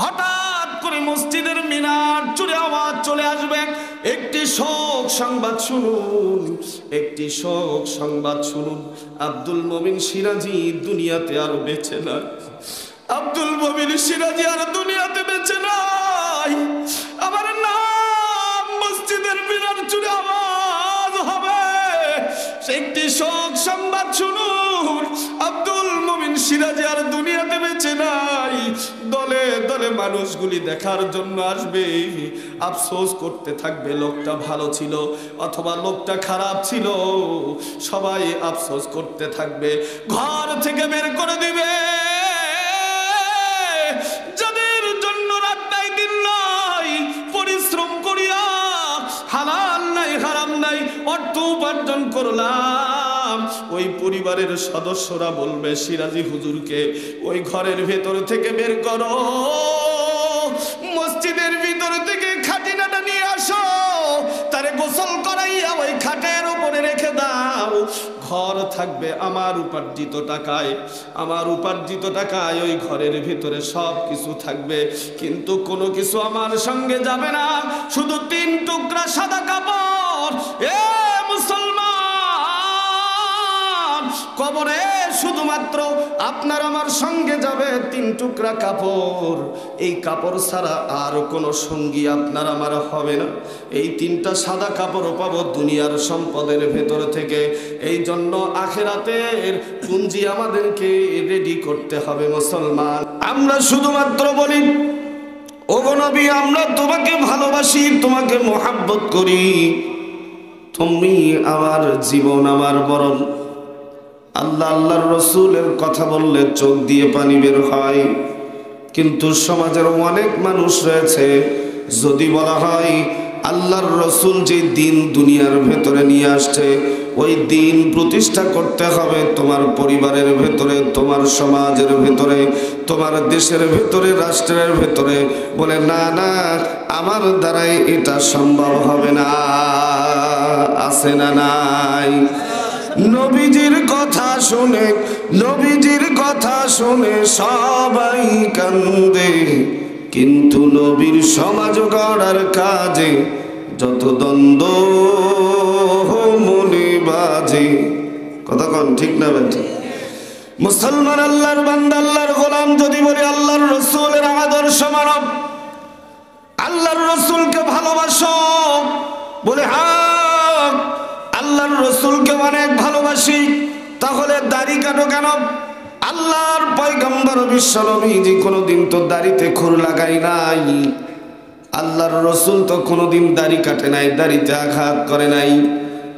হঠাৎ করে মসজিদের মিনার জুড়ে আওয়াজ চলে আসবে, একটি শোক সংবাদ শুনুন, একটি শোক সংবাদ শুনুন। আব্দুল মমিন সিরাজি দুনিয়াতে আর বেঁচে নাই। আব্দুল মমিন সিরাজি আর দুনিয়াতে বেঁচে নাই। আমার নাম মসজিদের মিনার জুড়ে আওয়াজ হবে, একটি শোক সংবাদ শুনুন, আব্দুল মমিন সিরাজি আর দুনিয়াতে বেঁচে নাই। দলে দলে মানুষগুলি দেখার জন্য আসবে, আফসোস করতে থাকবে লোকটা ভালো ছিল অথবা লোকটা খারাপ ছিল, সবাই আফসোস করতে থাকবে, ঘর থেকে বের করে দিবে। যাদের জন্য রাত নাই দিন নাই পরিশ্রম করিয়া হালাল নাই হারাম নাই অর্থ উপার্জন করলাম, ওই পরিবারের সদস্যরা বলবে সিরাজি হুজুরকে ওই ঘরের ভেতর থেকে বের করো, মসজিদের ভিতর থেকে খাটিনাটা নিয়ে আসো, তারে গোসল করাইয়া ওই খাটের উপরে রেখে দাও। ঘর থাকবে আমার উপার্জিত টাকায়, আমার উপার্জিত টাকায় ওই ঘরের ভিতরে সব কিছু থাকবে, কিন্তু কোনো কিছু আমার সঙ্গে যাবে না, শুধু 3 টুকরা সাদা কাপড়। এ মুসলমান, কবরে শুধুমাত্র আপনার আমার সঙ্গে যাবে 3 টুকরা কাপড়, এই কাপড় ছাড়া আর কোনো সঙ্গী আপনার আমার হবে না। এই 3টা সাদা কাপড় পাবো দুনিয়ার সম্পদের ভেতর থেকে। এই জন্য আখিরাতের পুঁজি আমাদেরকে রেডি করতে হবে মুসলমান। আমরা শুধুমাত্র বলি ওগো নবী আমরা তোমাকে ভালোবাসি, তোমাকে মোহাব্বত করি, তুমি আমার জীবন আমার মরণ। আল্লাহ আল্লাহর রসুলের কথা বললে চোখ দিয়ে পানি বের হয়, কিন্তু সমাজের অনেক মানুষ রয়েছে যদি বলা হয় আল্লাহর রসুল যে দিন দুনিয়ার ভেতরে নিয়ে আসছে ওই দিন প্রতিষ্ঠা করতে হবে তোমার পরিবারের ভেতরে, তোমার সমাজের ভেতরে, তোমার দেশের ভেতরে, রাষ্ট্রের ভেতরে, বলে না না আমার দ্বারাই এটা সম্ভব হবে না। আছে না নাই? নবীজির কথা শুনে, নবীজির কথা শুনে সবাই কান্দে, কিন্তু নবীর সমাজ গড়ার কাজে যত দ্বন্দ্ব মনে বাজে। কথা কন ঠিক না বেঠিক? মুসলমান আল্লাহর বান্দা আল্লাহর গোলাম যদি বলি আল্লাহর রসুলের আদর্শ মানব, আল্লাহর রসুলকে ভালোবাসো, বলে হ্যাঁ আল্লাহর রসুলকে অনেক ভালোবাসি, তাহলে দাড়ি কাটো কেন? আল্লাহর পয়গম্বর বিশ্বনবী যে কোনোদিন তো দাড়িতে খুর লাগাই নাই, আল্লাহর রসুল তো কোনোদিন দাড়ি কাটে নাই, দাড়িতে আঘাত করে নাই।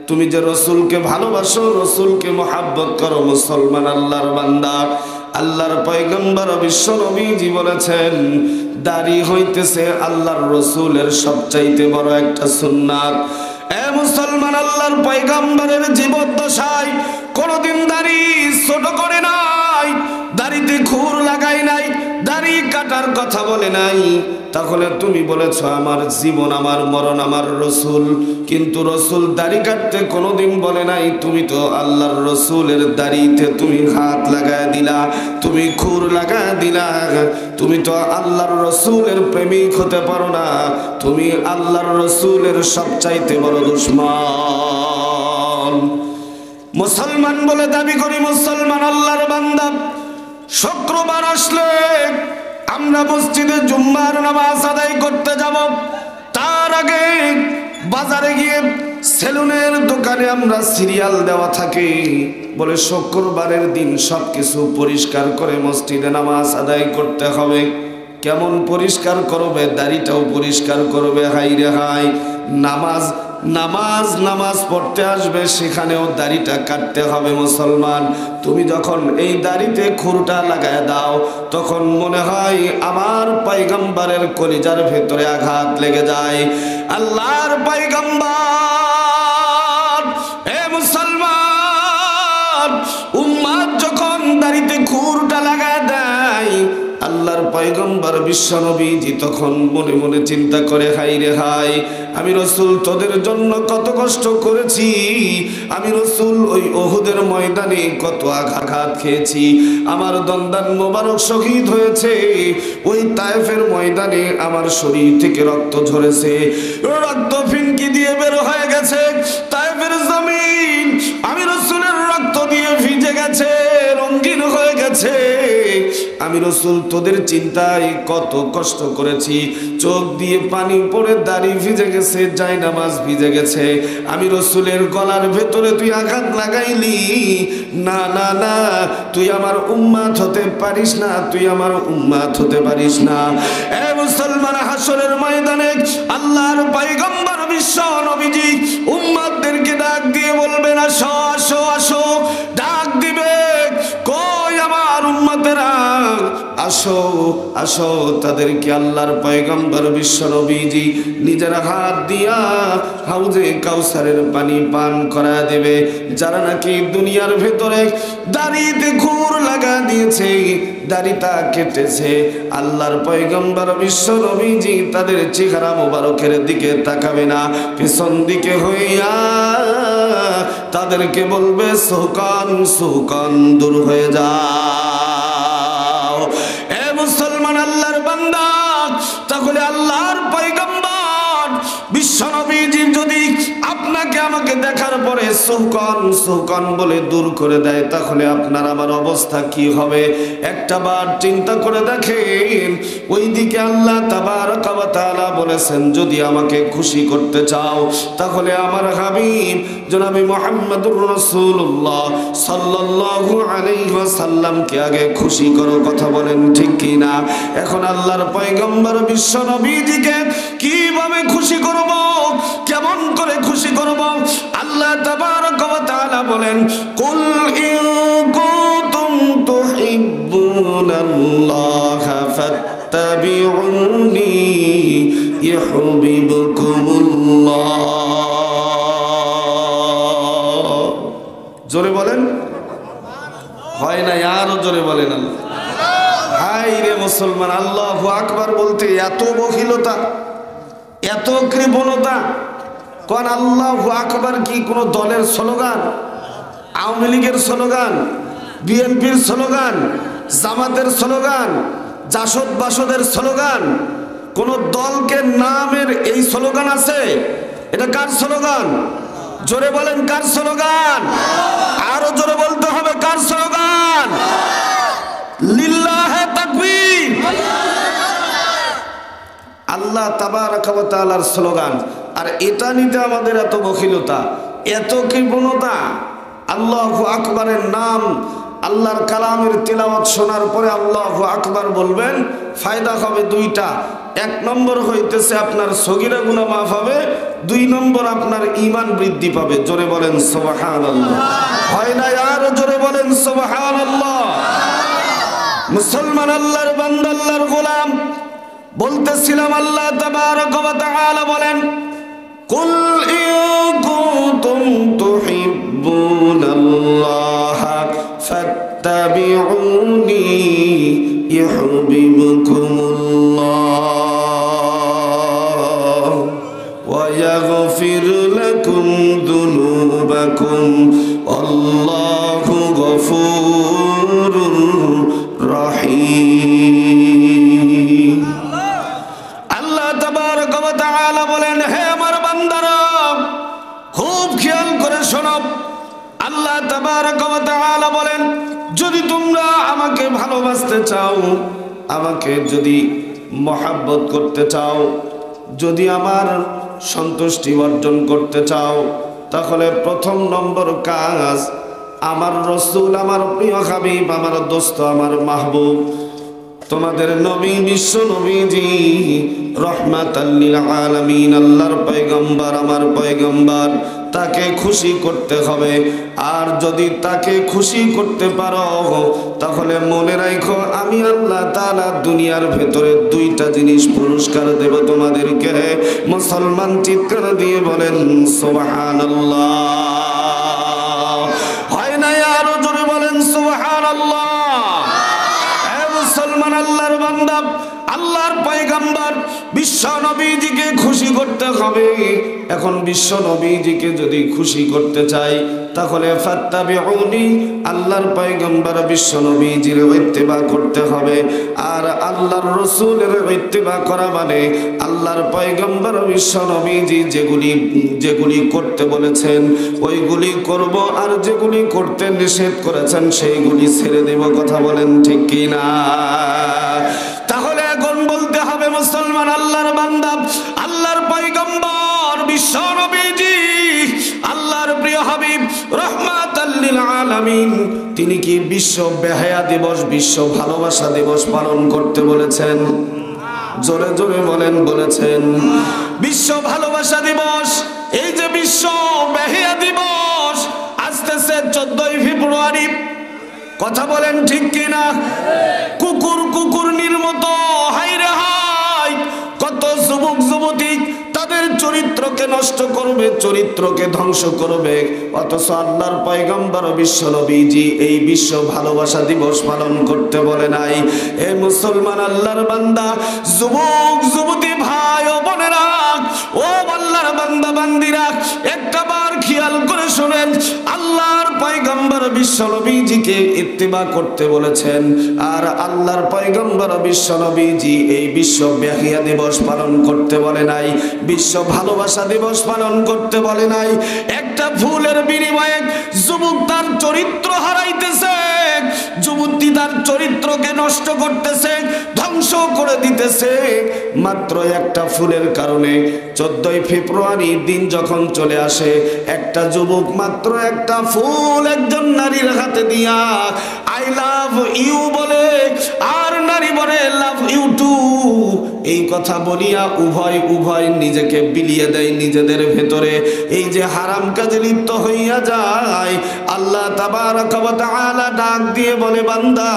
তুমি যে রসুলকে ভালোবাসো, রসুলকে মোহাব্বত করো মুসলমান আল্লাহর বান্দা, আল্লাহর পয়গম্বর বিশ্বনবীজি বলেছেন দাড়ি হইতেছে আল্লাহর রসুলের সবচাইতে বড় একটা সুন্নাত। এ মুসলমান আল্লাহর পয়গম্বরের জীবদ্দশায় কোনোদিন দাড়ি ছোট করে নাই, দাড়িতে খুর লাগাই নাই, দাড়ি কাটার কথা বলে নাই। তাহলে তুমি বলেছো আমার জীবন আমার মরণ আমার রসুল, কিন্তু রসুল দাড়ি কাটতে কোনোদিন বলে নাই। তুমি তো আল্লাহর রসুলের দাড়িতে তুমি হাত লাগায় দিলা, তুমি খুর লাগায় দিলা, তুমি তো আল্লাহর রসুলের প্রেমিক হতে পারো না, তুমি আল্লাহর রসুলের সবচাইতে বড় দুশমন। মুসলমান বলে দাবি করি, মুসলমান আল্লাহর বান্দা। শুক্রবার আসলে আমরা মসজিদে জুম্মার নামাজ আদায় করতে যাব, তার আগে বাজারে গিয়ে সেলুনের দোকানে আমরা সিরিয়াল দেওয়া থাকে, বলে শুক্রবারের দিন সবকিছু পরিষ্কার করে মসজিদে নামাজ আদায় করতে হবে। কেমন পরিষ্কার করবে? দাড়িটাও পরিষ্কার করবে। হাই রে হাই, নামাজ নামাজ নামাজ পড়তে আসবে সেখানেও দাড়িটা কাটতে হবে মুসলমান। তুমি যখন এই দাড়িতে খুরটা লাগায় দাও তখন মনে হয় আমার পয়গম্বরের কলিজার ভেতরে আঘাত লেগে যায়। আল্লাহর পয়গম্বর, এ মুসলমান উম্মাত যখন দাড়িতে খুরটা লাগায় দেয়, আল্লাহর পয়গম্বর বিশ্বনবীজি তখন মনে মনে চিন্তা করে, হাই রে হাই, আমি রসুল তোদের জন্য কত কষ্ট করেছি, আমি রসুল ওই উহুদের ময়দানে কত আঘাত খেয়েছি, আমার দন্দান মোবারক শহীদ হয়েছে, ওই তায়েফের ময়দানে আমার শরীর থেকে রক্ত ঝরেছে, রক্ত ফিনকি দিয়ে বের হয়ে গেছে, তায়েফের জমিন আমি রসুলের রক্ত দিয়ে ভিজে গেছে, রঙিন হয়ে গেছে, আমি রসুল তোদের চিন্তায় কত কষ্ট করেছি, চোখ দিয়ে পানি পড়ে দাড়ি ভিজে গেছে, জায়নামাজ ভিজে গেছে, আমি রসুলের গলার ভেতরে তুই আঘাত লাগাইলি, না না না, তুই আমার উম্মাত হতে পারিস না, তুই আমার উম্মাত হতে পারিস না। এ মুসলমান, হাসরের ময়দানে আল্লাহর পয়গম্বর বিশ্ব নবীজি উম্মাতদেরকে ডাক দিয়ে বলবেন, আসো আসো আসো, ডাক দিবে, কই আমার উম্মতেরা, আসো আসো, তাদেরকে আল্লাহর পয়গম্বর বিশ্ব নবীজি নিজের হাত দিয়া হাউজে কাউসারের পানি পান করা দেবে। যারা নাকি দুনিয়ার ভেতরে দাড়িতে ঘুর লাগা দিয়েছে, দাড়িটা কেটেছে, আল্লাহর পয়গম্বর বিশ্ব নবীজি তাদের চেহারা মোবারকের দিকে তাকাবে না, পিছন দিকে হইয়া তাদেরকে বলবে, সুকান সুকান, দূর হয়ে যাও। এ মুসলমান, আল্লাহর বান্দা, তাহলে আল্লাহর পয়গম্বর বিশ্ব নবীজি যদি আপনাকে আমাকে দেখার পরে সুকান সুকান বলে দূর করে দেয়, তাহলে আপনার আমার অবস্থা কি হবে? একটা বার চিন্তা করে দেখেন। ওইদিকে আল্লাহ তাবারক ওয়া তাআলা বলেছেন, যদি আমাকে খুশি করতে চাও তাহলে আমার হাবিব জনাবে মুহাম্মদুর রাসূলুল্লাহ সাল্লাল্লাহু আলাইহি ওয়াসাল্লামকে আগে খুশি করো। কথা বলেন ঠিক কি না? এখন আল্লাহর পয়গম্বর বিশ্ব নবীজিকে কিভাবে খুশি করব, কেমন করে খুশি করব? আল্লাহ তাবারক ওয়া তাআলা বলেন, কুল ইন কুনতুম তুহিব্বুনাল্লাহা ফাত্তাবিউনি ইউহিব্বুকুমুল্লাহ। জোরে বলেন, হয় না? আরো জোরে বলেন আল্লাহ। হাই রে মুসলমান, আল্লাহু আকবার বলতে এত বখিলতা, এত কৃপণতা। কোন আল্লাহু আকবার কি কোনো দলের স্লোগান? আওয়ামী লীগের স্লোগান, বিএনপির স্লোগান, জামাতের স্লোগান, জাসদ বাসদের স্লোগান? কোন দলকে নামের এই স্লোগান আছে? এটা কার স্লোগান? জোরে বলেন, কার স্লোগান? আরো জোরে বলতে হবে, কার স্লোগান? লিল্লাহে তাকবীর। আল্লাহ তাবারক ওয়া তাআলার স্লোগান। আর এটা নিতে আমাদের এত বখিলতা, এত কৃপণতা। আল্লাহু আকবারের নাম, আল্লাহর কালামের তিলাওয়াত শোনার পরে আল্লাহু আকবার বলবেন, ফায়দা হবে দুইটা। এক নম্বর হইতেছে আপনার সগীরা গুনাহ মাফ হবে, দুই নম্বর আপনার ঈমান বৃদ্ধি পাবে। জোরে বলেন সুবহানাল্লাহ। হয় না? আর জোরে বলেন সুবহানাল্লাহ। মুসলমান, আল্লাহর বান্দা, আল্লাহর গোলাম, বলতেছিলাম আল্লাহ তাবারক ওয়া তাআলা বলেন, কুল ইন কুনতুম তুহিব্বুনাল্লাহা ফাত্তাবিউনি ইউহিব্বুকুমুল্লাহ ওয়া ইয়াগফির লাকুম যুনুবাকুম আল্লাহু গফুরুর রহিম। আল্লাহ তাবারক ওয়া তাআলা বলেন, হে আমার বান্দারা, খুব খেয়াল করে শোনো। আল্লাহ তাবারক ওয়া তাআলা বলেন, যদি তোমরা আমাকে ভালোবাসতে চাও, আমাকে যদি মহব্বত করতে চাও, যদি আমার সন্তুষ্টি অর্জন করতে চাও, তাহলে প্রথম নম্বর কাজ, আমার রসুল, আমার প্রিয় হাবিব, আমার দোস্ত, আমার মাহবুব, তোমাদের নবী বিশ্ব নবীজি রহমাতাল লিল আলামিন, আল্লাহর পয়গম্বর, আমার পয়গম্বর, তাকে খুশি করতে হবে। আর যদি তাকে খুশি করতে পারো, তাহলে মনে রাখো, আমি আল্লাহ তাআলা দুনিয়ার ভেতরে দুইটা জিনিস পুরস্কার দেব তোমাদেরকে। মুসলমান চিৎকার দিয়ে বলেন সুবহানাল্লাহ। হয় না? আরো জোরে বলেন সুবহানাল্লাহ। হে মুসলমান, আল্লাহর বান্দা, আল্লাহর পয়গম্বর বিশ্ব নবীজিকে খুশি করতে হবে। এখন বিশ্ব নবীজিকে যদি খুশি করতে চাই তাহলে ফাত্তাবিউনি, আল্লাহর পয়গম্বর বিশ্ব নবীজির ইত্তিবা করতে হবে। আর আল্লাহর রাসূলের ইত্তিবা করা মানে আল্লাহর পয়গম্বর বিশ্ব নবীজি যেগুলি করতে বলেছেন ওইগুলি করব, আর যেগুলি করতে নিষেধ করেছেন সেইগুলি ছেড়ে দেব। কথা বলেন ঠিক কি না? তাহলে এখন বলতে হবে মুসলমান, আল্লাহর বান্দা, আল্লাহর পয়গম্বর বিশ্ব নবীজি, আল্লাহর প্রিয় হাবিব রাহমাতাল লিল আলামিন, তিনি কি বিশ্ব বেহায়া দিবস, বিশ্ব ভালোবাসা দিবস পালন করতে বলেছেন? জোরে জোরে বলেন, বলেছেন। বিশ্ব ভালোবাসা দিবস, এই যে বিশ্ব বেহায়া দিবস আসতেছে 14ই ফেব্রুয়ারি। কথা বলেন ঠিক কিনা? কুকুরনির মতো হাইরে হাই কত যুবক যুবতী তাদের চরিত্রকে নষ্ট করবে, চরিত্রকে ধ্বংস করবে, অথচ আল্লাহর পয়গম্বর বিশ্ব নবীজি এই বিশ্ব ভালোবাসা দিবস পালন করতে বলে নাই। এ মুসলমান আল্লাহর বান্দা, যুবক যুবতী ভাই ও বোনেরা, ও আল্লাহর বান্দা বান্দিরা, একটা বার খেয়াল করে শুনেন, আল্লাহর পয়গম্বর বিশ্ব নবীজিকে ইত্তিবা করতে বলেছেন, আর আল্লাহর পয়গম্বর বিশ্ব নবীজি এই বিশ্ব বেহিয়া দিবস পালন করতে বলে নাই, বিশ্ব ভালোবাসা দিবস পালন করতে বলে নাই। একটা ফুলের বিনিময়ে যুবক তার চরিত্র হারাইতেছে, যুবতী তার চরিত্রকে নষ্ট করতেছে, ধ্বংস করে দিতেছে, মাত্র একটা ফুলের কারণে। 14ই ফেব্রুয়ারি দিন যখন চলে আসে, একটা যুবক মাত্র একটা ফুল একজন নারীর হাতে দিয়া আই লাভ ইউ বলে, আর নারী বলে লাভ ইউ টু, এই কথা বলিয়া উভয় নিজেকে বিলিয়ে দেয় নিজেদের ভেতরে। এই যে হারাম কাজে লিপ্ত হইয়া যায়, আল্লাহ তাবারক ওয়া তাআলা ডাক দিয়ে বলে, বান্দা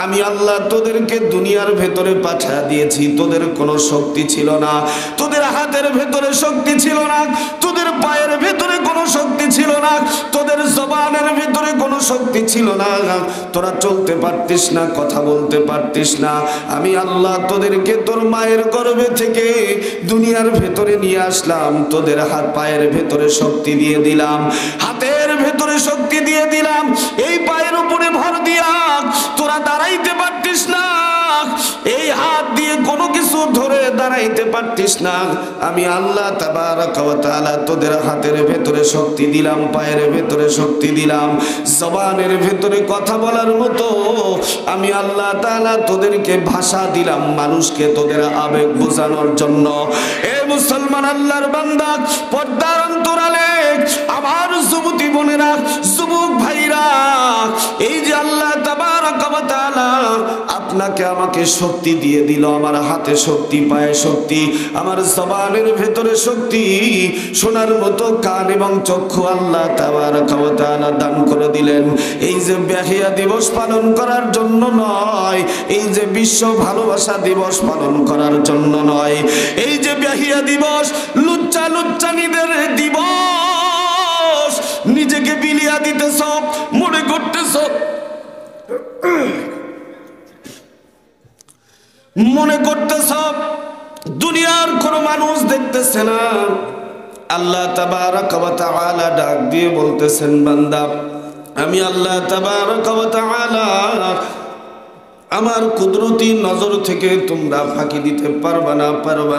আমি আল্লাহ তোদেরকে দুনিয়ার ভেতরে পাঠিয়ে দিয়েছি, তোদের কোনো শক্তি ছিল না, তোদের হাতের ভেতরে শক্তি ছিল না, তোদের পায়ের ভেতরে কোনো শক্তি ছিল না, তোদের জবানের ভেতরে কোনো শক্তি ছিল না, তোরা চলতে পারতিস না, কথা বলতে পারতিস না। আমি আল্লাহ তোদেরকে তোর মায়ের গর্ভে থেকে দুনিয়ার ভেতরে নিয়ে আসলাম, তোদের হাত পায়ের ভেতরে শক্তি দিয়ে দিলাম, হাতের ভেতরে শক্তি দিয়ে দিলাম, এই পায়ের উপরে ভর দিয়া তোরা দাঁড়াইতে পারতিস না, এই হাত দিয়ে কোনো কিছু ধরে দাঁড়াইতে পারতিস না। আমি আল্লাহ তাবারক ওয়া তাআলা তোদের হাতের ভেতরে শক্তি দিলাম, পায়ের ভেতরে শক্তি দিলাম, জবানের ভেতরে কথা বলার মতো আমি আল্লাহ তাআলা তোদেরকে ভাষা দিলাম, মানুষকে তোদের আবেগ বোঝানোর জন্য। এ মুসলমান আল্লাহর বান্দা, পর্দার অন্তরালে আমার যুবতী বোনেরা, যুবক ভাইরা, এই যে আল্লাহ তাবারক ওয়া তাআলা আপনাকে আমাকে শক্তি দিয়ে দিল, আমার হাতে শক্তি, পায়ে শক্তি, আমার জবানের ভেতরে শক্তি, শোনার মতো কান এবং চক্ষু আল্লাহ তাবারক ওয়া তাআলা দান করে দিলেন। এই যে বেহিয়া দিবস পালন করার জন্য নয়, এই যে বিশ্ব ভালোবাসা দিবস পালন করার জন্য নয়, এই যে বেহিয়া দিবস লুচ্চানিদের দিবস, নিজেকে বিলিয়া দিতেছ, মনে করতেছ, মনে করতেছ দুনিয়ার কোন মানুষ দেখতেছে না। আল্লাহ তাবারক ওয়া তাআলা ডাক দিয়ে বলতেছেন, বান্দা আমি আল্লাহ তাবারক ওয়া তাআলা আমার কুদরতি নজর থেকে তোমরা ফাঁকি দিতে পারবে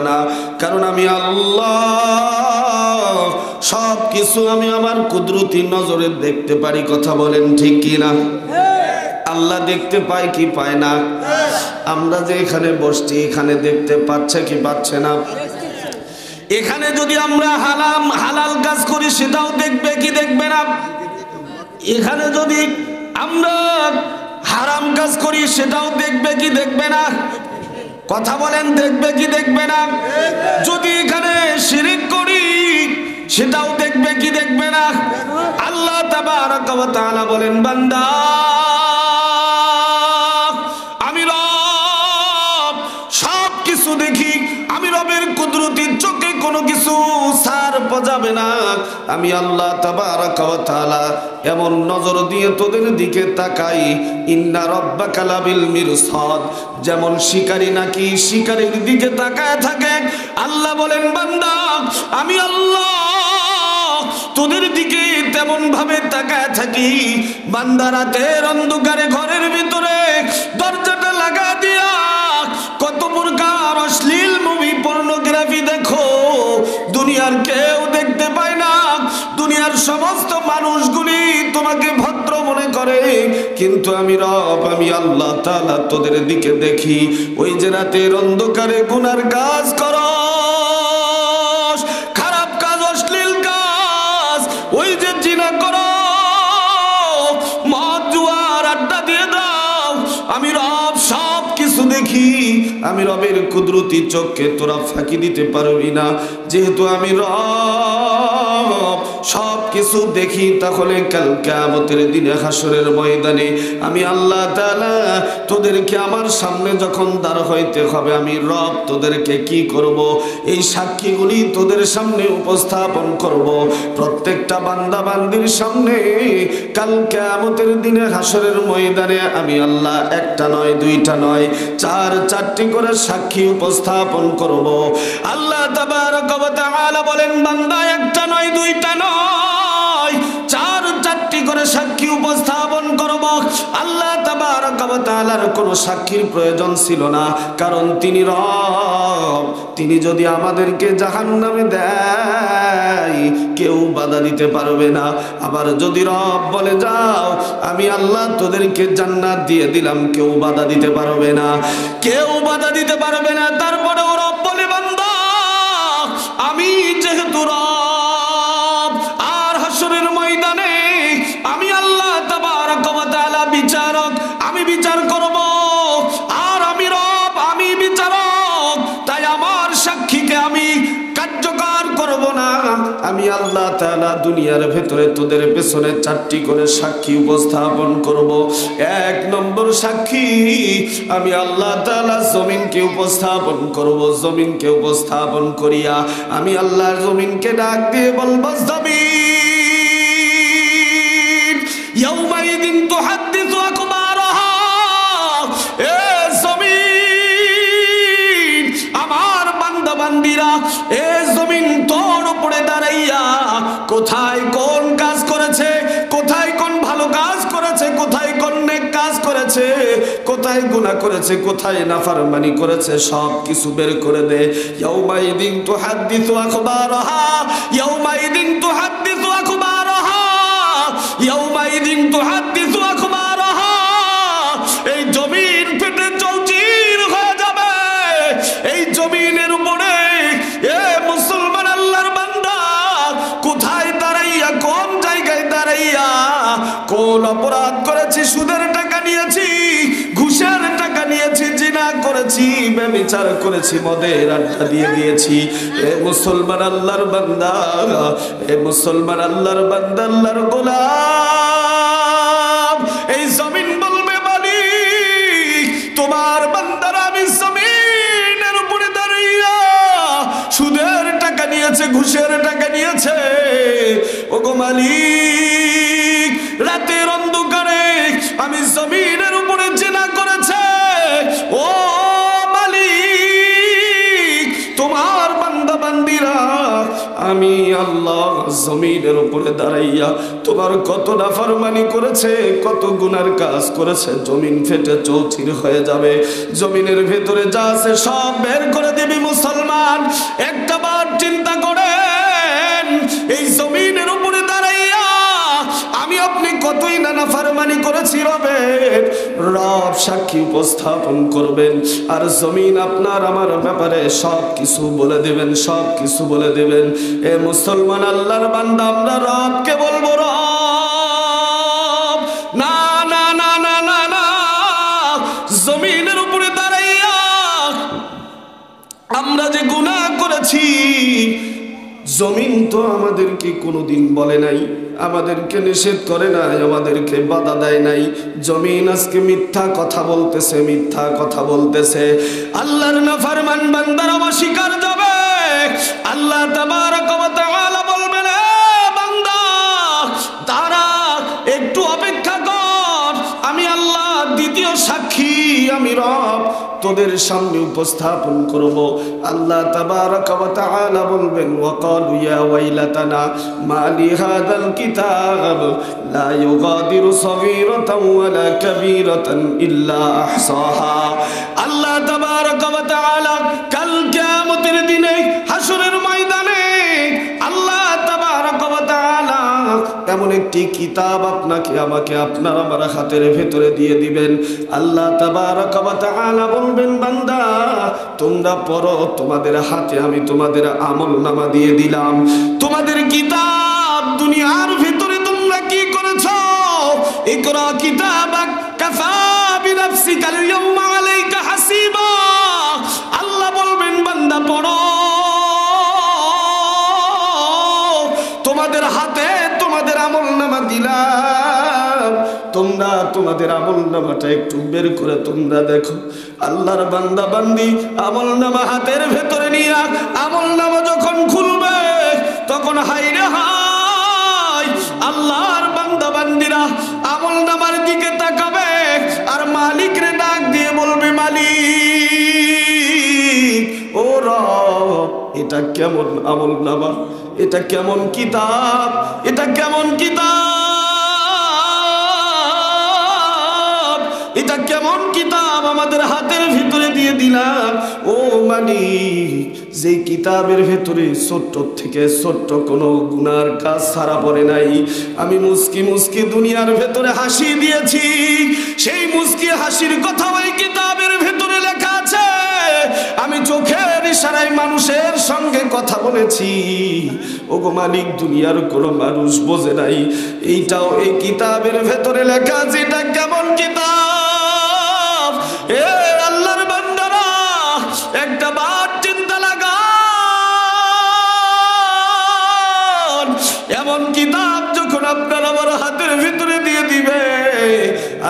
না, কারণ আমি আল্লাহ সব কিছু আমি আমার কুদরতি নজরে দেখতে পারি। কথা বলেন ঠিক কি না? আল্লাহ দেখতে পায় কি পায় না? আমরা যে এখানে বসছি এখানে দেখতে পাচ্ছে কি পাচ্ছে না? এখানে যদি আমরা হালাল কাজ করি সেটাও দেখবে কি দেখবে না? এখানে যদি আমরা হারাম কাজ করি সেটাও দেখবে কি দেখবে না? কথা বলেন, দেখবে কি দেখবে না? যদি এখানে শিরক করি সেটাও দেখবে কি দেখবে না? আল্লাহ তাবারক ওয়া তাআলা বলেন, বান্দা আমি রব সব কিছু কিছু দেখি, আমি রবের কুদরতির চোখে কোনো কিছু ছাড় পাবে না। আমি আল্লাহ তাবারাকা ওয়া তাআলা এমন নজর দিয়ে তোদের দিকে তাকাই, ইন্না রাব্বাকা লাবিল মিরসাদ, যেমন শিকারী নাকি শিকারীর দিকে তাকায় থাকে, আল্লাহ বলেন বান্দা আমি আল্লাহ তোদের দিকে তেমন ভাবে তাকায় থাকি। বান্দা রাতের অন্ধকারে ঘরের ভিতরে দরজাটা লাগা দিয়া কত প্রকার অশ্লীল মুভি পর্নোগ্রাফি দেখো, দুনিয়ার কেউ দেখতে পায় না, দুনিয়ার সমস্ত মানুষগুলি তোমাকে ভদ্র মনে করে, কিন্তু আমি রব, আমি আল্লাহ তাআলা তোদের দিকে দেখি। ওই যে রাতের অন্ধকারে গুনার কাজ করো, খারাপ কাজ, অশ্লীল কাজ, ওই যে জিনা করো, মদ জুয়ার আড্ডা দিয়ে দাও, আমি রব সব কিছু দেখি। আমি রবের কুদরতি চোখকে তোরা ফাঁকি দিতে পারবি না, যেহেতু আমি রব সব কিছু দেখি। তাহলে কাল কিয়ামতের দিনে হাসরের ময়দানে আমি আল্লাহ তাআলা তোদেরকে আমার সামনে যখন দাঁড় হইতে হবে, আমি রব তোদেরকে কি করব? এই সাক্ষীগুলি তোদের সামনে উপস্থাপন করব, প্রত্যেকটা বান্দা বান্দির সামনে কাল কিয়ামতের দিনে হাসরের ময়দানে আমি আল্লাহ একটা নয়, দুইটা নয়, চারটি করে সাক্ষী উপস্থাপন করব। আল্লাহ তাবারাকা ওয়া তাআলা বলেন বান্দা একটা নয়, দুইটা নয়, চারটি করে সাক্ষী উপস্থাপন করব। আল্লাহ তাবারাকা ওয়া তাআলার কোনো সাক্ষীর প্রয়োজন ছিল না, কারণ তিনি রব। তিনি যদি আমাদেরকে জাহান্নামে দেয় কেউ বাধা দিতে পারবে না। আবার যদি রব বলে যাও আমি আল্লাহ তোদেরকে জান্নাত দিয়ে দিলাম, কেউ বাধা দিতে পারবে না, কেউ বাধা দিতে পারবে না। তারপরেও রব বলে বান্দা আমি যেহেতু রব, আর হাসরের ময়দানে আমি আল্লাহ তাবারাকা ওয়া তাআলা বিচারক, আমি বিচার করব, আর আমি রব, আমি বিচারক, তাই আমার সাক্ষীকে আমি কার্যকর করব না। আমি আল্লাহ তাআলা দুনিয়ার ভেতরে তোদের পেছনে চারটি করে সাক্ষী উপস্থাপন করব। এক নম্বর সাক্ষী আমি আল্লাহ তাআলা জমিনকে উপস্থাপন করব। জমিনকে উপস্থাপন করিয়া আমি আল্লাহ জমিনকে ডাক দিয়ে বলবো জমিন ইয়াউমাইদিন তুহাদ্দিসু আকবারাহা, এ জমিন আমার বান্দা বান্দিরা, এ জমিন তোর উপরে দাঁড়াইয়া কোথায় কোন কাজ করেছে, কোথায় কোন ভালো কাজ করেছে, কোথায় কোন নেক কাজ করেছে, কোথায় গুনাহ করেছে, কোথায় নাফরমানি করেছে, সব কিছু বের করে দে। ইয়াউমাইদিন তুহাদ্দিসু আখবারাহা, ইয়াউমাইদিন তুহাদ্দিসু আখবারাহা, ইয়াউমাইদিন তুহাদ্দিসু আখবারাহা। এই জমিন ফেটে চৌচির হয়ে যাবে। এই জমিনের উপরে এ মুসলমান আল্লাহর বান্দা কোথায় দাঁড়াইয়া, কোন জায়গায় দাঁড়াইয়া কোন অপরাধ করেছি, সুদের টাকা নিয়েছি, ঘুষের টাকা নিয়েছি, জিনা করেছি, ব্যভিচার করেছি, মদের আড্ডা দিয়ে দিয়েছি, এ মুসলমান আল্লাহর বান্দা, এ মুসলমান আল্লাহর বান্দা, আল্লাহর গোলাম, এই জমিন বলবে মালিক তোমার বান্দারা আমি জমিনের উপরে দাঁড়াইয়া সুদের টাকা নিয়েছে, ঘুষের টাকা নিয়েছে, ওগো মালিক রাতের অন্ধকারে আমি জমিনের উপরে জিনা করেছে, ও মালিক তোমার বান্দা বান্দিরা আমি আল্লাহ জমিনের উপরে দাঁড়াইয়া তোমার কত নাফরমানি করেছে, কত গুনার কাজ করেছে, জমিন ফেটে চৌচির হয়ে যাবে। জমিনের ভেতরে যা আছে সব বের করে দিবি মুসলমান। একটা বার চিন্তা করেন, এই জমিনের উপরে দাঁড়াইয়া আমি আপনি কতই না নাফরমানি করেছি রবের, রব সাক্ষী উপস্থাপন করবেন, আর জমিন আপনার আমার ব্যাপারে সব কিছু বলে দেবেন, সব কিছু বলে দেবেন। এ মুসলমান আল্লাহর বান্দা আমরা রবকে বলবো রব না না না না না না, জমিনের উপরে দাঁড়াইয়া আমরা যে গুনাহ করেছি জমিন তো আমাদেরকে কোনোদিন বলে নাই আমাদেরকে নিষেধ করে নাই, আমাদেরকে বাধা দেয় নাই। জমিন আজকে মিথ্যা কথা বলতেছে, মিথ্যা কথা বলতেছে। আল্লাহর নাফরমান বান্দারা অস্বীকার যাবে। আল্লাহ তাবারক ওয়া তাআলা বলবেন, বান্দা তারা একটু অপেক্ষা কর, আমি আল্লাহ দ্বিতীয় সাক্ষী, আমি রব তোদের সামনে উপস্থাপন করব। আল্লাহ তাবারক ওয়া তাআলা বলবেন, ওয়াকালু ইয়া ওয়াইলাতানা মা লি হাযাল কিতাব লা ইউগাদিরু সগীরাতাও ওয়ালা কাবীরাতান ইল্লা আহসাহা। আল্লাহ তাবারক ওয়া তাআলা কাল কিয়ামতের দিনে হাসরের ময়দানে আল্লাহ তাবারক ওয়া তাআলা এমন একটি কিতাব আপনাকে আমাকে আপনার আমার হাতের ভেতরে দিয়ে দিবেন। আল্লাহ তাবারক ওয়া তাআলা বলবেন, বান্দা তোমরা পড়ো, তোমাদের হাতে আমি তোমাদের আমলনামা দিয়ে দিলাম। তোমাদের কিতাব দুনিয়ার ভিতরে তোমরা কি করেছো? ইকরা কিতাবাক কাফা বিনাফসিকাল ইয়াওমা আলাইকা হাসিবা। আল্লাহ বলবেন, বান্দা পড়ো, তোমাদের হাতে তোমাদের আমলনামা দিলাম, তোমরা তোমাদের আমলনামাটা একটু বের করে তোমরা দেখো। আল্লাহর বান্দা বান্দি আমলনামা হাতের ভেতরে নিয়ে আমলনামা যখন খুলবে তখন হায়রে হায়, আল্লাহর বান্দা বান্দিরা আমলনামার দিকে তাকাবে আর মালিকরে ডাক দিয়ে বলবে, মালিক ও রব, এটা কেমন আমলনামা, এটা কেমন কিতাব, এটা কেমন কিতাব, এটা কেমন কিতাব আমাদের হাতের ভিতরে দিয়ে দিলাম। ও মালিক, যে কিতাবের ভেতরে ছোট্ট থেকে ছোট্ট কোনো গুনার কাজ ছাড়া পড়ে নাই। আমি মুস্কি মুস্কি দুনিয়ার ভেতরে হাসি দিয়েছি, সেই মুস্কি হাসির কথা ওই কিতাবের ভেতরে লেখা আছে। আমি চোখের ইশারায় মানুষের সঙ্গে কথা বলেছি। ওগো মালিক, দুনিয়ার কোনো মানুষ বোঝে নাই, এইটাও এই কিতাবের ভেতরে লেখা আছে। এটা কেমন কিতাব? এ আল্লাহর বান্দারা, একটা বার চিন্তা লাগান, এমন কিতাব যখন আপনার আমার হাতের ভিতরে দিয়ে দিবে।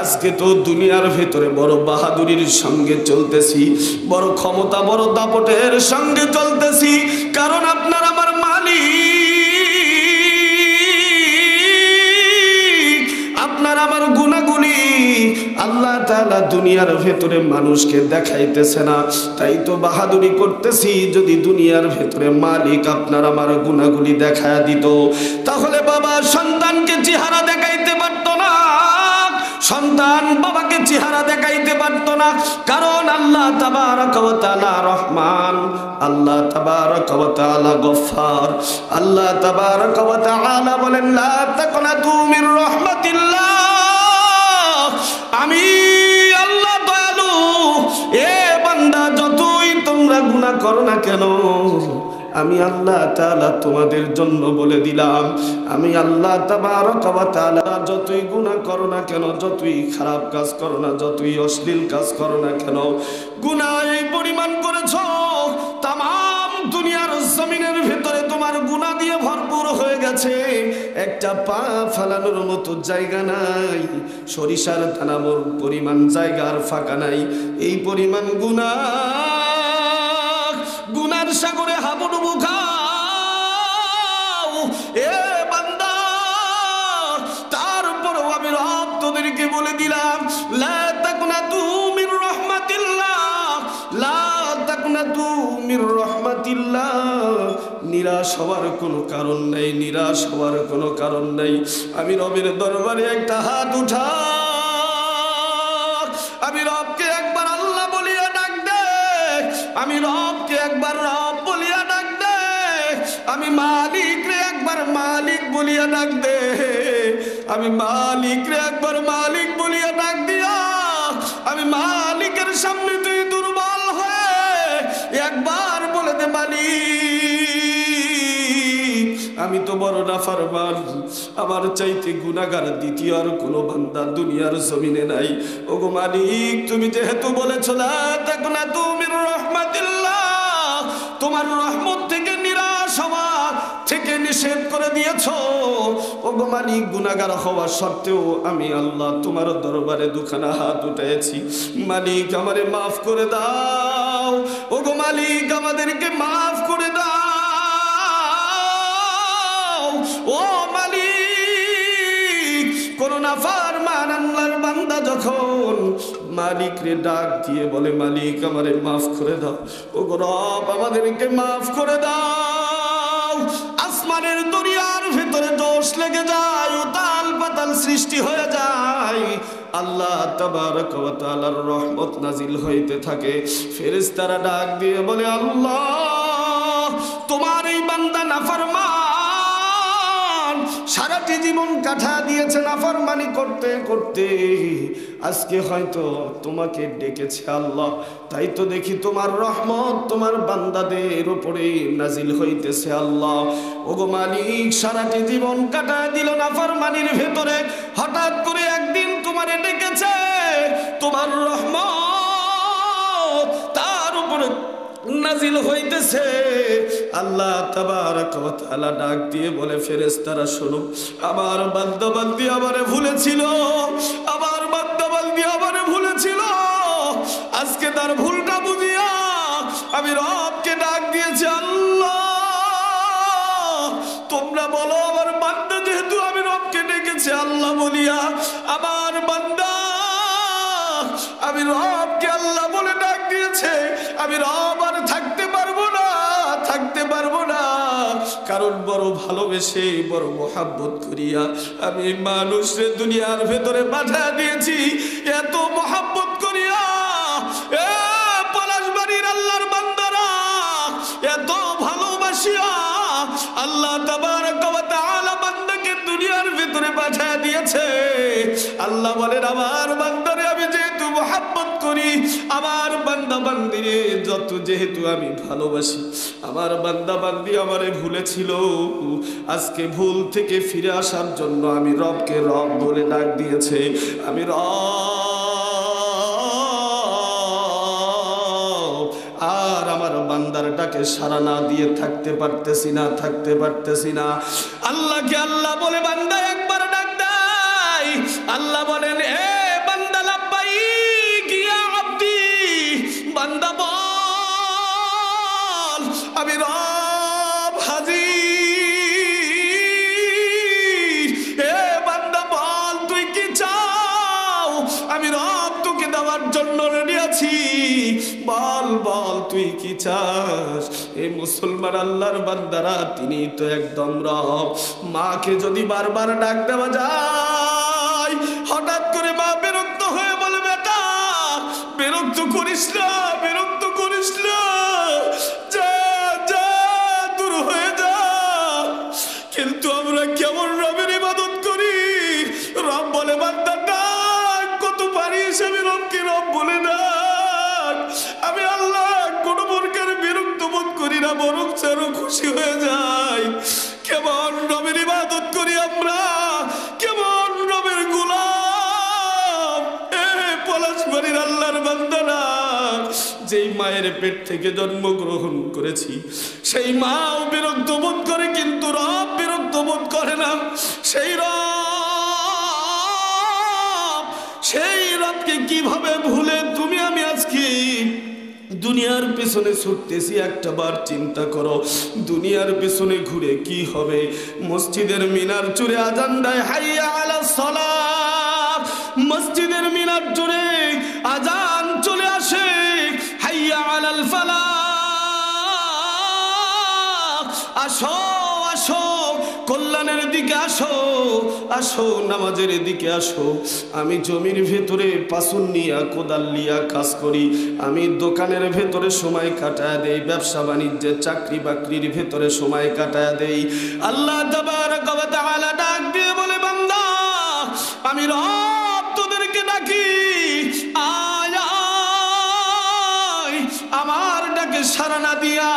আজকে তো দুনিয়ার ভেতরে বড় বাহাদুরির সঙ্গে চলতেছি, বড় ক্ষমতা বড় দাপটের সঙ্গে চলতেছি, কারণ আপনার আমার মালিক, আপনার আমার গুনাহগুলি আল্লাহ তাআলা দুনিয়ার ভেতরে মানুষকে দেখাইতেছে না, তাই তো বাহাদুরি করতেছি। যদি দুনিয়ার ভেতরে মালিক আপনার আমার গুনাহগুলি দেখায়া দিত, তাহলে বাবা সন্তানকে চেহারা দেখাইতে পারত না, সন্তান বাবাকে চেহারা দেখাইতে পারত না। কারণ আল্লাহ তাবারক ওয়া তাআলা রহমান, আল্লাহ তাবারক ওয়া তাআলা গফফার। আল্লাহ তাবারক ওয়া তাআলা বলেন, লা তাকনাতু মির রাহমাতিল্লাহ, আমি আল্লাহ দয়ালু। এ বান্দা, যতই তোমরা গুনাহ করো না কেন, আমি আল্লাহ তাআলা তোমাদের জন্য বলে দিলাম, আমি আল্লাহ তাবারক ওয়া তাআলা যতই গুনাহ করো না কেন, যতই খারাপ কাজ করো না, যতই অশ্লীল কাজ করো না কেন, গুনাহ এই পরিমাণ করেছো, তামাম দুনিয়ার জমিনের ভিতরে তোমার গুনাহ দিয়ে ভরপুর হয়ে গেছে, একটা পা ফেলানোর মতো জায়গা নাই, সরিষার দানার পরিমাণ জায়গা আর ফাঁকা নাই। এই পরিমাণ গুনার সাগরে হাবুডুবু খাও। এ বান্দা, তারপরও আমি রব তোদেরকে বলে দিলাম, লা তাকনাতু মির রাহমাতিল্লাহ, লা তাকনাতু মির রাহমাতিল্লাহ। নিরাশ হওয়ার কোনো কারণ নেই, নিরাশ হওয়ার কোনো কারণ নেই। আমি রবের দরবারে একটা হাত উঠা, আমি রবকে একবার আল্লাহ বলিয়া ডাক দে, আমি রবকে একবার রব বলিয়া ডাক দে, আমি মালিক রে একবার মালিক বলিয়া ডাক দে, আমি মালিক রে একবার মালিক বলিয়া ডাক দিয়া, আমি মালিকের সামনে তুই দুর্বল হয়ে একবার বলে দে, মালিক আমি তো বড় নাফরমান, আমার চাইতে গুনাহগার দ্বিতীয় আর কোনো বান্দা দুনিয়ার জমিনে নাই। ওগো মালিক, তুমি যেহেতু বলেছো লা তাকনাতু মির রাহমাতিল্লাহ, তোমার রহমত থেকে নিরাশ হওয়া থেকে নিষেধ করে দিয়েছো। ও ওগো মালিক, গুনাহগার হওয়া সত্ত্বেও আমি আল্লাহ তোমার দরবারে দুখানা হাত উঠাইছি। মালিক আমারে মাফ করে দাও, ওগো মালিক আমাদেরকে মাফ করে দাও। ও মালিক, কোন নাফরমান আল্লাহর বান্দা যখন মালিক রে ডাক দিয়ে বলে মালিক আমারে মাফ করে দাও, ওগো রব আমাদেরকে মাফ করে দাও, আসমানের দুনিয়ার ভেতরে দোষ লেগে যায়, উতাল পাতাল সৃষ্টি হয়ে যায়, আল্লাহ তাবারক ওয়া তাআলার রহমত নাজিল হইতে থাকে। ফেরেশতারা ডাক দিয়ে বলে আল্লাহ তোমার এই বান্দা নাফরমান, সারাটি জীবন কাটা দিয়েছে নাফরমানি করতে করতে, আজকে হয়তো তোমাকে ডেকেছে আল্লাহ, তাই তো দেখি তোমার রহমত তোমার বান্দাদের উপরে নাজিল হইতেছে আল্লাহ। ওগো মালিক, সারাটি জীবন কাটা দিল নাফরমানির ভেতরে, হঠাৎ করে একদিন তোমারে ডেকেছে, তোমার রহমত তার উপরে নাজিল হইতেছে। আল্লাহ তাবারক ওয়া তাআলা ডাক দিয়ে বলে ফেরেশতারা শোনো, আমার বান্দা বান্দি আমারে ভুলেছিল, আমার বান্দা বান্দি আমারে ভুলেছিল, আজকে তার ভুলটা বুঝিয়া আমি রবকে ডাক দিয়েছি। আল্লাহ তোমরা বলো আমার বান্দা যেহেতু আমি রবকে ডেকেছি আল্লাহ বলিয়া, আমার বান্দা আমি রবকে আল্লাহ বলে ডাক দিয়েছে, আমি রব আর থাকতে পারবো না, থাকতে পারবো না, কারণ বড় ভালোবেসে বড় মোহাব্বত করিয়া আমি মানুষের দুনিয়ার ভেতরে পাঠা দিয়েছি, এত মোহাব্বত করিয়া এ পলাশবাড়ির আল্লাহর বান্দারা এত ভালোবাসিয়া আল্লাহ তাবারক ওয়া তাআলা বান্দাকে দুনিয়ার ভেতরে পাঠা দিয়েছে। আল্লাহ বলেন আমার বান্দারে আমি যেহেতু মোহাব্বত করি, আমার বান্দা বান্দিরে যত যেহেতু আমি ভালোবাসি, আমার বান্দা বান্দি আমারে ভুলেছিল, আজকে ভুল থেকে ফিরে আসার জন্য আমি রবকে রব বলে ডাক দিয়েছে, আমি রব আর আমার বান্দার ডাকে সাড়া না দিয়ে থাকতে পারতেছি না, থাকতে পারতেছি না। আল্লাহকে আল্লাহ বলে বান্দা একবার ডাক দেয়, আল্লাহ বলেন এ বান্দা লাব্বাইক ইয়া আব্দি, বান্দা বল আমি রব হাজির, এ বান্দা বল তুই কি চাও, আমি রব তোকে দেওয়ার জন্য রেডি আছি, বল বল তুই কি চাস। এই মুসলমান আল্লাহর বান্দারা তিনি তো একদম রব। মাকে যদি বারবার ডাক দেওয়া যায়, হঠাৎ করে মা বিরক্ত হয়ে বলে বেটা বিরক্ত করিস না, বিরক্ত করিস না, যা যা দূর হয়ে যা। কিন্তু আমরা কেমন রবের ইবাদত করি, রব বলে বান্দা ডাক, কত পারিস আমি রবকে রব বলে ডাক, আমি আল্লাহ কোনো প্রকার বিরক্ত বোধ করি না, বরং আরো খুশি হয়ে যাই। কেমন রবের ইবাদত করি আমরা, কেমন রবের গোলাম। পলাশবাড়ির আল্লাহর বান্দারা, যেই মায়ের পেট থেকে জন্মগ্রহণ করেছি সেই মাও বিরক্ত বোধ করে, কিন্তু রব বিরক্ত বোধ করে না। সেই রবকে কিভাবে ভুলে তুমি আমি আজকে দুনিয়ার পেছনে ছুটতেছি। একটা বার চিন্তা করো, দুনিয়ার পেছনে ঘুরে কি হবে? মসজিদের মিনার চুরে আজান দেয় হাইয়া আলাস সালাত, মসজিদের মিনার চুরে আজান চলে আসে হাইয়া আলাল ফালাহ, আসো আসো কল্যাণের দিকে আসো, আসো নামাজের দিকে আসো। আমি জমির ভেতরে পাসুন নিয়া কোদাল লিয়া কাজ করি, আমি দোকানের ভেতরে সময় কাটায় দেই, ব্যবসা বাণিজ্যের চাকরি বাকরির ভেতরে সময় কাটায় দেই। আল্লাহ তাবারক ওয়া তাআলা ডাক দিয়ে বলে বান্দা আমি রব তোদেরকে ডাকি, আয় আয়, আমার ডাকে সাড়া না দিয়া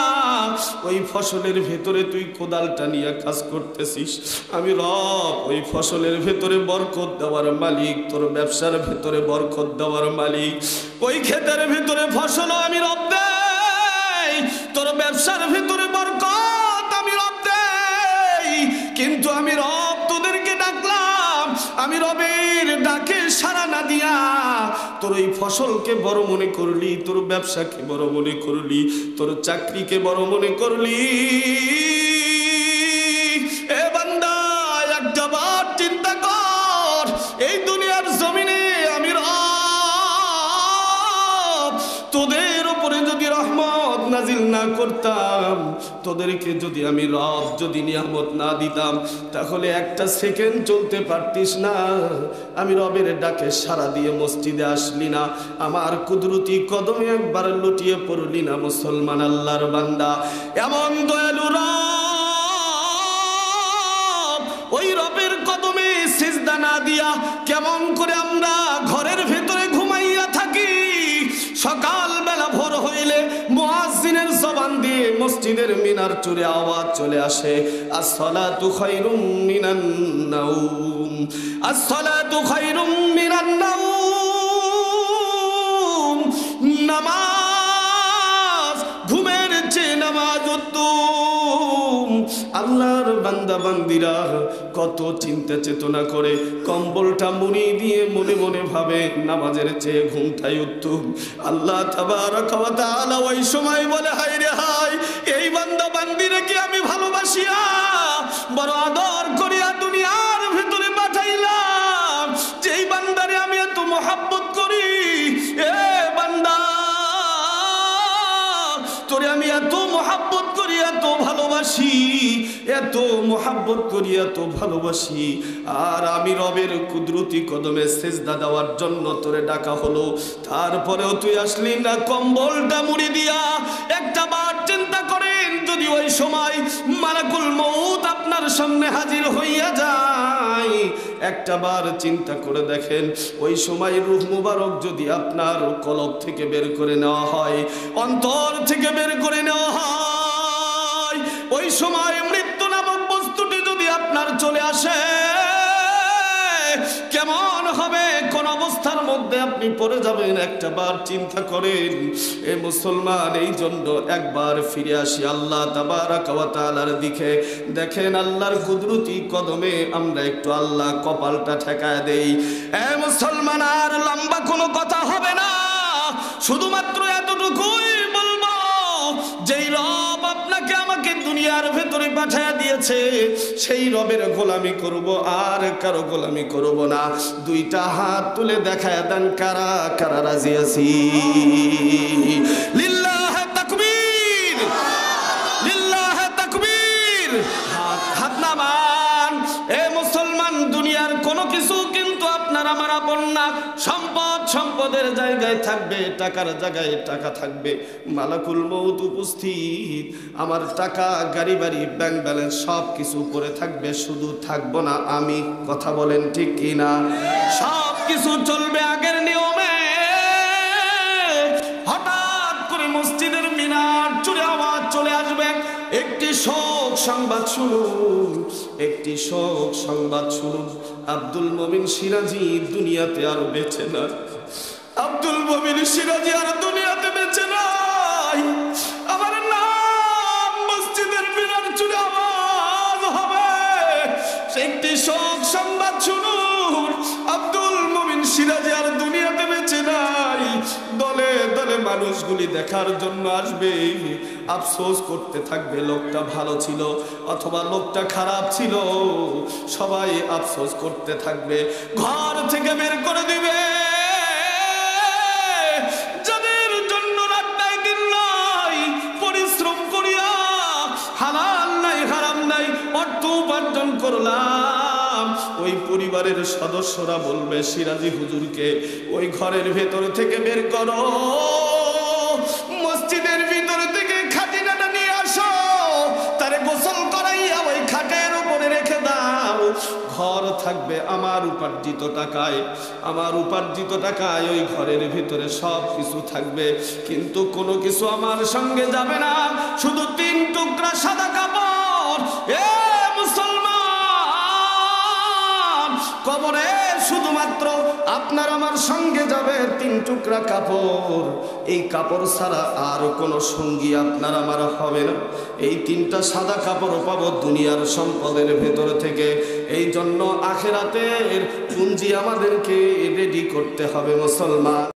ওই ফসলের ভেতরে তুই কোদালটা নিয়ে কাজ করতেছিস, আমি রব ওই ফসলের ভেতরে বরকত দেওয়ার মালিক, তোর ব্যবসার ভেতরে বরকত দেওয়ার মালিক, ওই ক্ষেতের ভেতরে ফসল আমি রব দেই, তোর ব্যবসার ভেতরে বরকত আমি রব দেই। কিন্তু আমি রব তোদেরকে আমি রবের ডাকে সাড়া না দিয়া তোর ওই ফসলকে বড় মনে করলি, তোর ব্যবসাকে বড় মনে করলি, তোর চাকরিকে বড় মনে করলি। এ বান্দা একটা বার চিন্তা কর, এই দুনিয়ার জমিনে আমি রব তোদের উপরে যদি রহমত নাজিল না করতাম, তোদেরকে যদি আমি রব যদি নিয়ামত না দিতাম, তাহলে একটা সেকেন্ড চলতে পারতিস না। আমি রবের ডাকে সাড়া দিয়ে মসজিদে আসলি না, আমার কুদরতি কদমে একবার লুটিয়ে পড়লি না। মুসলমান আল্লাহর বান্দা, এমন দয়ালু রব, ওই রবের কদমে সিজদা না দিয়া কেমন করে আমরা ঘরের ভেতরে ঘুমাইয়া থাকি। সকাল বেলা ভোর হইলে মুয়াজ্জিনের জবান দিয়ে মসজিদের মিনার চুরে আওয়াজ চলে আসে, আসসালাতু খায়রুম মিনান নাওম, আসসালাতু খায়রুম মিনান নাওম। নামাজ ঘুমের চেয়ে নামাজ উত্তম। আল্লাহর বান্দা বান্দিরা কত চিন্তা চেতনা করে কম্বলটা মুড়ি দিয়ে মনে মনে ভাবে নামাজের চেয়ে ঘুমটাই উত্তম। আল্লাহ তাবারক ওয়া তাআলা ওই সময় বলে, হায় রে হায়, এই বান্দা বান্দিরে কি আমি ভালোবাসিয়া বড় আদর করিয়া দুনিয়ার ভিতরে পাঠাইলাম, যেই বান্দারে আমি এত মহব্বত করি। এ বান্দা, তোরে আমি এত মহব্বত করি, এত ভালোবাসি, এত মহব্বত করি, এত ভালোবাসি, আর আমি রবের কুদরতি কদমে সেজদা দেওয়ার জন্য তোরে ডাকা হলো, তারপরেও তুই আসলি না কম্বলটা মুড়ি দিয়া। একটা বার চিন্তা করেন, যদি ওই সময় মালাকুল মউত আপনার সামনে হাজির হইয়া যায়, একটা বার চিন্তা করে দেখেন, ওই সময় রূহ মুবারক যদি আপনার কলব থেকে বের করে নেওয়া হয়, অন্তর থেকে বের করে নেওয়া হয়, ওই সময় মৃত্যু নামক বস্তুটি যদি আপনার চলে আসে, কেমন হবে, কোন অবস্থার মধ্যে আপনি পড়ে যাবেন, একটা বার চিন্তা করেন। এ মুসলমান, এই জন্য একবার ফিরে আসি আল্লাহ তাবারক ওয়া তাআলার দিকে। দেখেন আল্লাহর কুদরতি কদমে আমরা একটু আল্লাহ কপালটা ঠেকায় দেই। এ মুসলমান, আর লম্বা কোনো কথা হবে না, শুধুমাত্র এতটুকুই বলবো, যেই রব আপনাকে আমাকে দুনিয়ার ভেতরে পাঠিয়ে দিয়েছে, সেই রবের গোলামি করব, আর কারো গোলামি করব না। দুইটা হাত তুলে দেখায় দেন, কারা কারা রাজি আছি? লিল্লাহে তাকবীর, লিল্লাহে তাকবীর। হাত নামান। এ মুসলমান, দুনিয়ার কোনো কিছু কিন্তু আপনার আমার আপন না। সম্পদ সম্পদের জায়গায় থাকবে, টাকার জায়গায় টাকা থাকবে, মালাকুল মউত উপস্থিত, আমার টাকা গাড়ি বাড়ি ব্যাংক ব্যালেন্স সব কিছু পরে থাকবে, শুধু থাকবো না আমি। কথা বলেন ঠিক কি না? সব কিছু চলবে আগের নিয়মে। হঠাৎ করে মসজিদের মিনার চুরে আওয়াজ চলে আসবে, একটি শোক সংবাদ শুনুন, একটি শোক সংবাদ শুনুন। আব্দুল মমিন সিরাজি দুনিয়াতে আর বেঁচে না। আব্দুল মমিন সিরাজি আর দুনিয়াতে বেঁচে নাই। আমার নাম মসজিদের মিনার চুরে আওয়াজ হবে, একটি শোক সংবাদ শুনুন। আব্দুল মমিন সিরাজি আর দুনিয়াতে বেঁচে নাই। দলে দলে মানুষগুলি দেখার জন্য আসবে, আফসোস করতে থাকবে, লোকটা ভালো ছিল অথবা লোকটা খারাপ ছিল, সবাই আফসোস করতে থাকবে, ঘর থেকে বের করে দিবে। যাদের জন্য রাত নাই দিন নাই পরিশ্রম করিয়া হালাল নাই হারাম নাই অর্থ উপার্জন করলাম, ওই পরিবারের সদস্যরা বলবে সিরাজি হুজুরকে ওই ঘরের ভেতর থেকে বের করো, মসজিদের ভিতর থেকে খাটিনাটা নিয়ে আসো, তারে গোসল করাইয়া ওই খাটের উপরে রেখে দাও। ঘর থাকবে আমার উপার্জিত টাকায়, আমার উপার্জিত টাকায় ওই ঘরের ভিতরে সব কিছু থাকবে, কিন্তু কোনো কিছু আমার সঙ্গে যাবে না, শুধু 3 টুকরা সাদা কাপড়। এ মুসলমান, কবরে শুধুমাত্র আপনার আমার সঙ্গে যাবে 3 টুকরা কাপড়। এই কাপড় ছাড়া আর কোনো সঙ্গী আপনার আমার হবে না। এই 3টা সাদা কাপড় পাবো দুনিয়ার সম্পদের ভেতর থেকে। এই জন্য আখিরাতের পুঁজি আমাদেরকে রেডি করতে হবে মুসলমান।